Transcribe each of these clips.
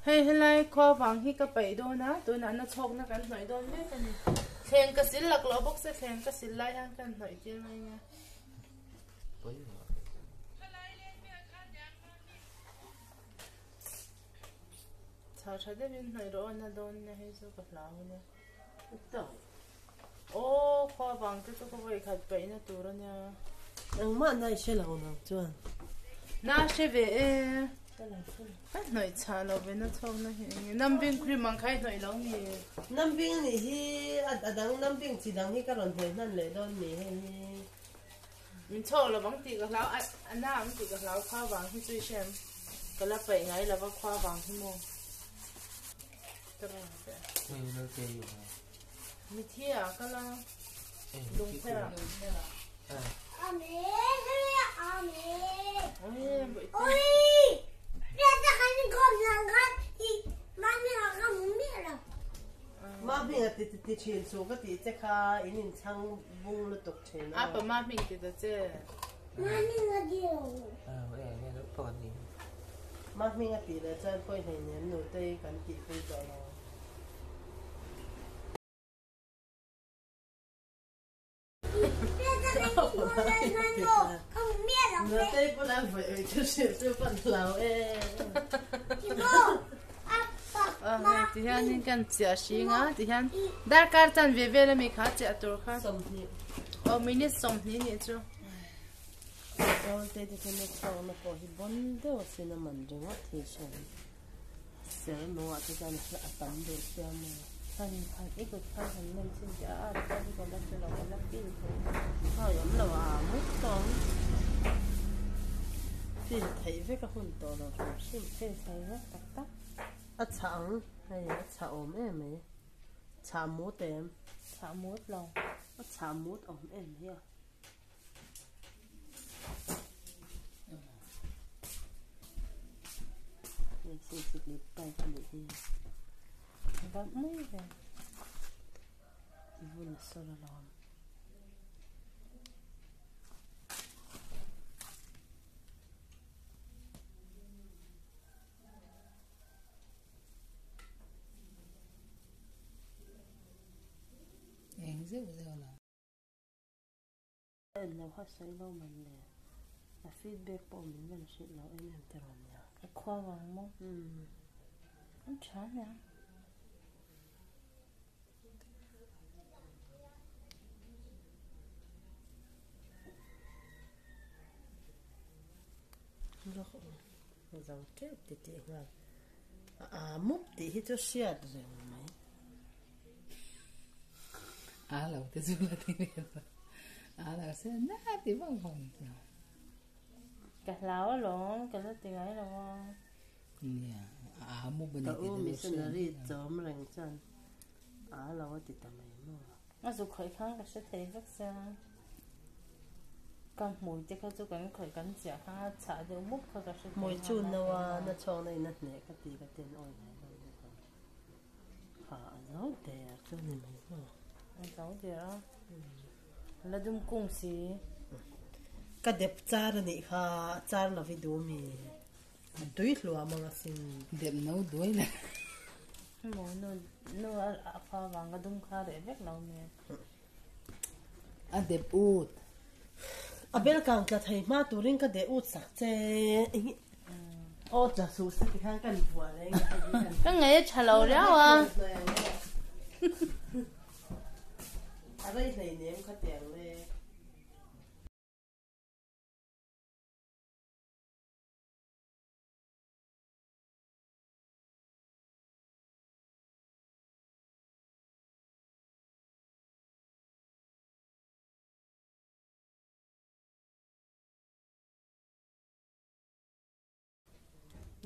hay lai kho vàng hi ka pai do na tu na na chok na kan hnoi don me kan ni theng ka sil lak lo bok se theng ka sil lai hang kan hnoi tir mai nga cha cha de bin hnoi ro na don na he so ka lao ne to ô kho vàng cái có vậy khát pai na tu ra nha ang ma nai she lo na chuan na she ve cái nội cha lo về nó thong nó hiện năm viên cream mang khai nội lâu nhỉ nam bing ni hi adang nam bing chi dang hi ka ron the nan le don mi he mình cho là băng tì cái lão anh nam tì cái lão khoa vàng thì chơi xem cái là bảy ngày là bác khoa vàng thì mua cái này mình nó chơiอยู่ มีเที่ยก็ละลุงเท่า阿妹，阿妹， เอ้ยบ่ 喂，别再喊你看上看，你妈咪好看不灭了。 ma bing ati ti chin so ka ti che kha inin chang bung lu tok chen อ่ะประมาณมีกี่ตัวเจ้ 妈咪我丢。 vậy nghe nó còn gì ma bing ati le chan poi nei ne nu te kan ti pui to lo别再喊你看上看，看不灭了。 nu te pu la vai chu se chu pan lao e 以后，阿爸 ที่ฮันนี่กันเสียชิงอ่ะที่ฮันดาร์การ์ตันเวเวลมีขาเจ้าตัวค่ะ som ni โอ้มินิสมนี่นี่จ้ะ so te te ne chang na ko hi bon de o cinnamon ringa thi shen se no a te kan la tam de se mo ท่านท่านอีกคนท่านนั่นสิจ้าท่านก็รักเราก็รักพี่เขา ha yam lo a mu tong tin thei ve ka hun to lo sim the sai ha tak tak a chang hay a cha om em e cha mu tem สามมดเรา a cha mu om em yaนี่สิลิไปกันดิ แบบไม่เลย วุ่นสลลอม em rất là là เราเขาใช้เรามันเลยฟีดแบ็กปอมันมันชิดเราเองแต่เราเนี่ย ควาวังมั้งมันช้าเนี่ย เราเจ็บติดๆว่ามุกติที่จะเสียดเลยไหม là cái du là thế này là sẽ nát thì bằng phòng กะแล้วหรอกะแล้วตีไงหรอ nè mua bên แต่ này โอ้ thì มิ nó สนารีจอมแรงจันเราติดตามไม่มั่ว มาสุขอยข้างกับเสถียรสักเซนกับหมูที่เขาจะกันข่อยกันเสียค่าฉาเดียวมุกเขากับเสถียร มวยจุนนะว่าน่าชองในนัดเนี่ยก็ตีก็เต้นอ้อยไหนเราเนี่ยค่ะแล้วแต่จุนนี่ไม่มั่ว เจ้าเดียวแล้วดุมกุ้งสี ก็เด็บจานนี่ค่ะจานเราไปดูมีดุยหลัวมังสิน đẹp nấu đuối này หมูนู่นควาวังก็ดุมข้าเด็กเล็กเราเนี่ย đẹp út อาเบลกังจะไทยมาตัวริงก็เดือดสักเจโอ้จะสู้สักครั้งกันหัวเลย ก็ไงฉลาดแล้วอ่ะ อะไรในเนี้ยเขาแต่งเลย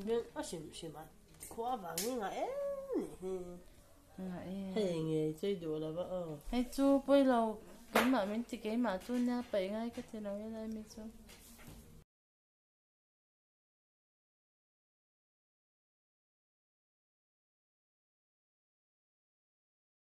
nhưng ở xìm mà khoa vàng như ngài hay nghề chơi đùa là vợ hay chú bây lâu cái mà mình chỉ cái mà chú nha bảy ngay cái thế nào cái này mình chú